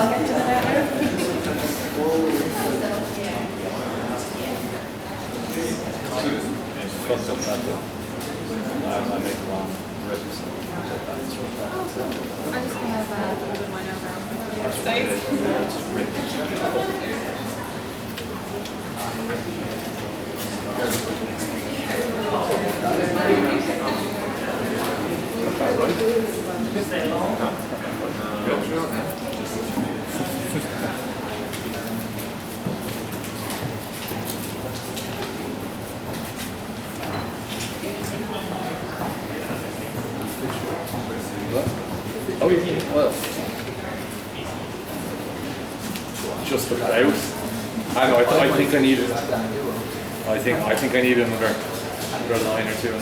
I'll get to that later. Fucked up that though. I make the wrong recipe. I'm just gonna have a little bit more now. Oh yeah, well. Just about. I know. I think I need it. I think I need another line or two.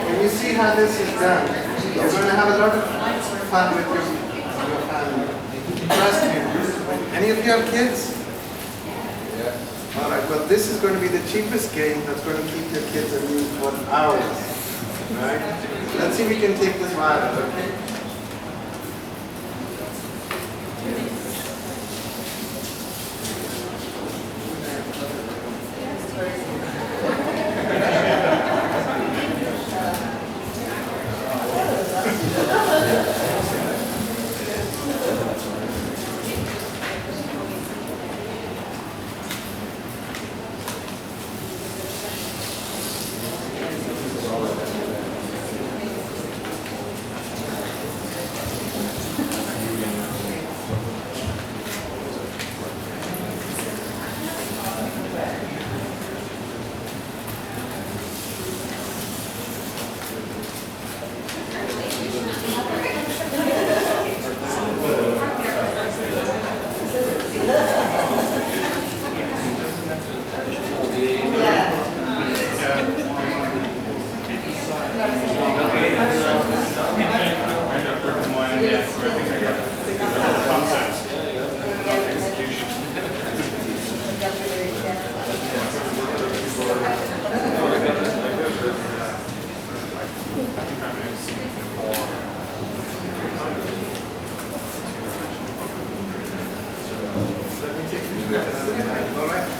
When you see how this is done, you're going to have a lot of fun with your family. Trust me. Any of you have kids? Yeah. All right. Well, this is going to be the cheapest game that's going to keep your kids amused for hours. Right? Let's see if we can take this viral, okay?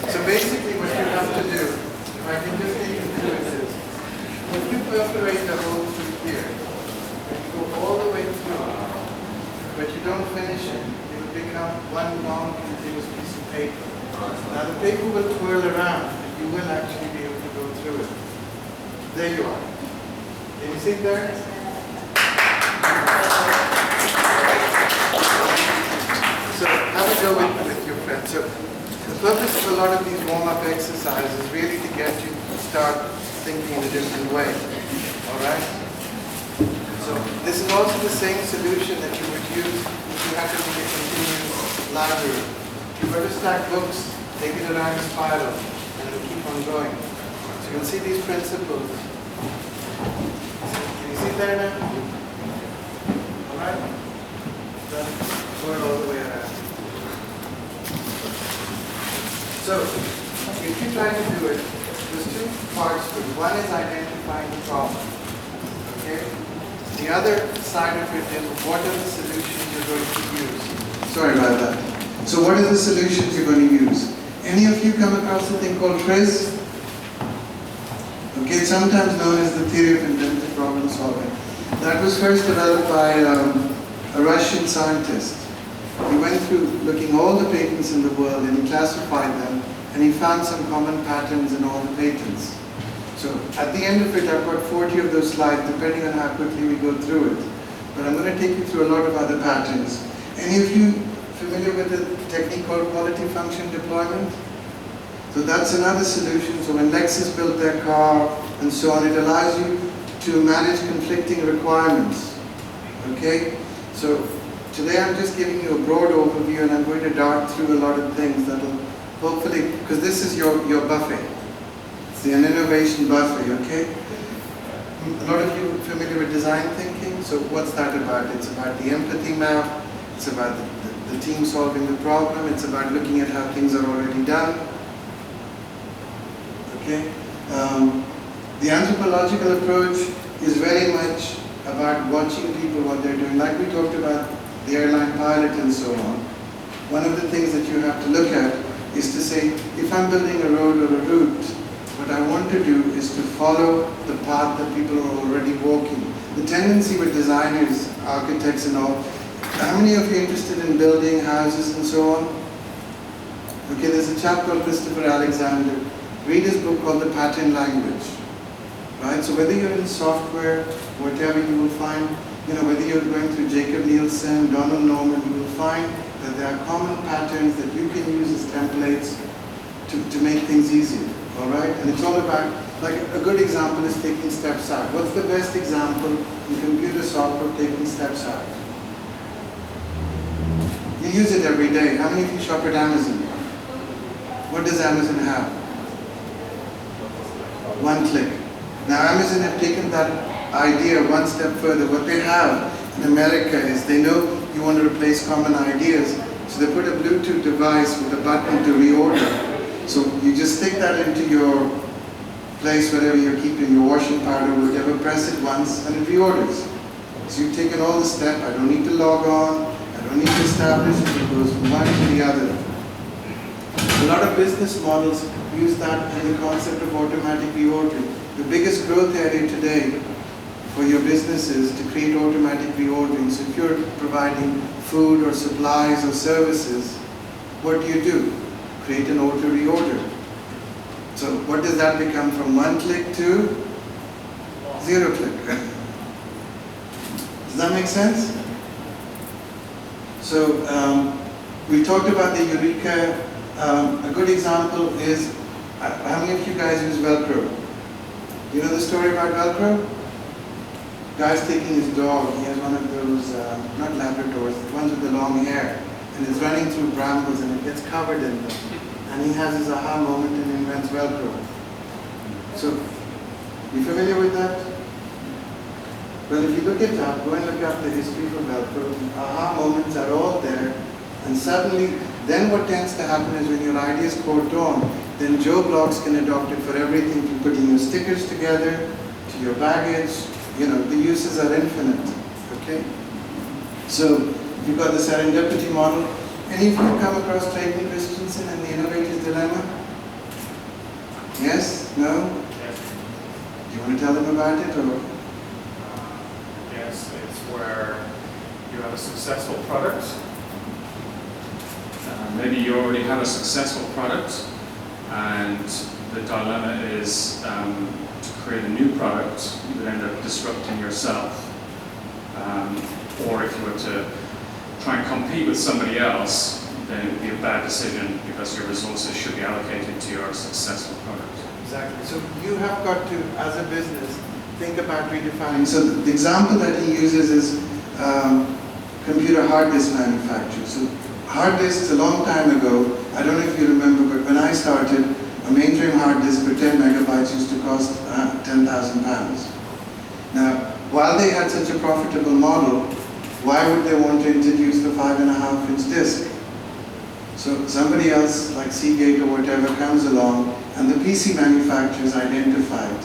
So basically what you have to do, if I can just take you through it is, when you perforate the hole through here, you go all the way through, but you don't finish it, it will become one long continuous piece of paper. Now the paper will twirl around, and you will actually be able to go through it. There you are. Can you see it there? So have a go with your friends. So the purpose of a lot of these warm-up exercises is really to get you to start thinking in a different way. All right? So this is also the same solution that you would use if you had to make a continuous library. If you were to stack books, take it around a spiral, and it will keep on going. So you can see these principles. Can you see there now? All right? Going all the way around. So, if you try to do it, there's two parts to it. One is identifying the problem. Okay? The other side of it is what are the solutions you're going to use. Sorry about that. So what are the solutions you're going to use? Any of you come across a thing called TRIZ? Okay, it's sometimes known as the theory of invented problem solving. That was first developed by a Russian scientist. He went through looking all the patents in the world and he classified them and he found some common patterns in all the patents. So at the end of it, I've got 40 of those slides depending on how quickly we go through it. But I'm going to take you through a lot of other patterns. Any of you familiar with the technique called quality function deployment? So that's another solution. So when Lexus built their car and so on, it allows you to manage conflicting requirements. Okay? So today I'm just giving you a broad overview and I'm going to dart through a lot of things that will hopefully, because this is your buffet. It's an innovation buffet, okay? A lot of you are familiar with design thinking, so what's that about? It's about the empathy map, It's about the team solving the problem. It's about looking at how things are already done. Okay? The anthropological approach is very much about watching people, what they're doing. Like we talked about the airline pilot and so on. One of the things that you have to look at is to say, if I'm building a road or a route, what I want to do is to follow the path that people are already walking. The tendency with designers, architects and all, how many of you are interested in building houses and so on? Okay, there's a chap called Christopher Alexander. Read his book called The Pattern Language. Right? So whether you're in software, whatever, you will find, whether you're going through Jacob Nielsen, Donald Norman, you will find that there are common patterns that you can use as templates to make things easier. All right? And it's all about, like a good example is taking steps out. What's the best example in computer software, taking steps out? You use it every day. How many of you shop at Amazon? What does Amazon have? One click. Now Amazon have taken that idea one step further. What they have in America is they know you want to replace common ideas, so they put a Bluetooth device with a button to reorder. So you just stick that into your place wherever you're keeping your washing powder or whatever, press it once and it reorders. So you've taken all the step, I don't need to log on, I don't need to establish it, it goes from one to the other. A lot of business models use that in the concept of automatic reordering. The biggest growth area today for your business is to create automatic reordering. So if you're providing food or supplies or services, what do? Create an auto reorder. So what does that become from one click to 0 click? Does that make sense? So we talked about the Eureka. A good example is, how many of you guys use Velcro? You know the story about Velcro? Guy's taking his dog, he has one of those, not Labradors, the ones with the long hair, and is running through brambles and it gets covered in them. And he has his aha moment and invents Velcro. So, you familiar with that? Well, if you look it up, go and look up the history of Velcro. Aha moments are all there, and suddenly, then what tends to happen is when your idea is caught on, then Joe Bloggs can adopt it for everything, from putting your stickers together, to your baggage. The uses are infinite, okay? So, you've got the serendipity model. Any of you come across Clayton Christensen and the Innovator's Dilemma? Yes? No? Yes. Do you want to tell them about it, or? Yes, it's where you have a successful product. Maybe you already have a successful product, and the dilemma is to create a new product, you would end up disrupting yourself. Or if you were to try and compete with somebody else, then it would be a bad decision because your resources should be allocated to your successful product. Exactly. So you have got to, as a business, think about redefining. So the example that he uses is computer hard disk manufacturer. So hard disks, a long time ago, I don't know if you remember, but when I started, a mainframe hard disk for 10 megabytes used to cost £10,000. Now, while they had such a profitable model, why would they want to introduce the 5.5-inch disk? So somebody else, like Seagate or whatever, comes along, and the PC manufacturers identified.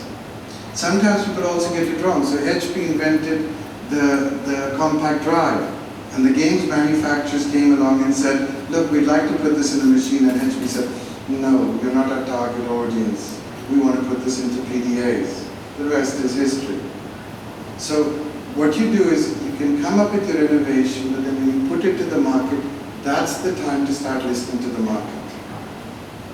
Sometimes people also get it wrong. So HP invented the compact drive, and the games manufacturers came along and said, look, we'd like to put this in a machine, and HP said, no, you're not our target audience. We want to put this into PDAs. The rest is history. So what you do is you can come up with your innovation, but then when you put it to the market, that's the time to start listening to the market.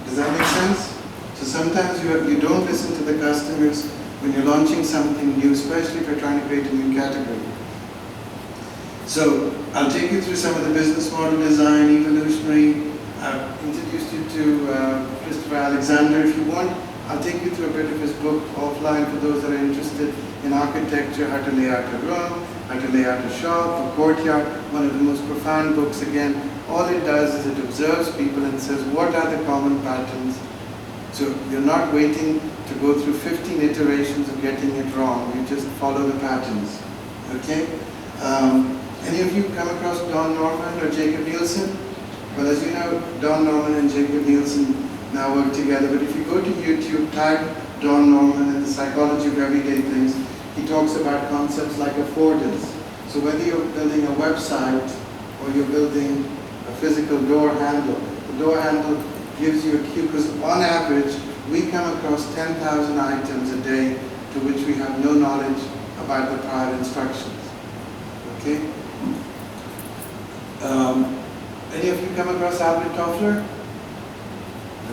Does that make sense? So sometimes you don't listen to the customers when you're launching something new, especially if you're trying to create a new category. So I'll take you through some of the business model design, evolutionary. I've introduced you to Christopher Alexander. If you want, I'll take you through a bit of his book offline for those that are interested in architecture, how to lay out a room, how to lay out a shop, a courtyard. One of the most profound books again. All it does is it observes people and says, what are the common patterns? So you're not waiting to go through 15 iterations of getting it wrong. You just follow the patterns, okay? Any of you come across Don Norman or Jacob Nielsen? Well, as you know, Don Norman and Jacob Nielsen now work together, but if you go to YouTube, type Don Norman and the psychology of everyday things, he talks about concepts like affordance. So whether you're building a website or you're building a physical door handle, the door handle gives you a cue, because on average, we come across 10,000 items a day to which we have no knowledge about the prior instructions. Okay? Any of you come across Albert Toffler?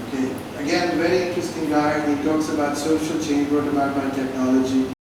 Okay. Again, very interesting guy. He talks about social change brought about by technology.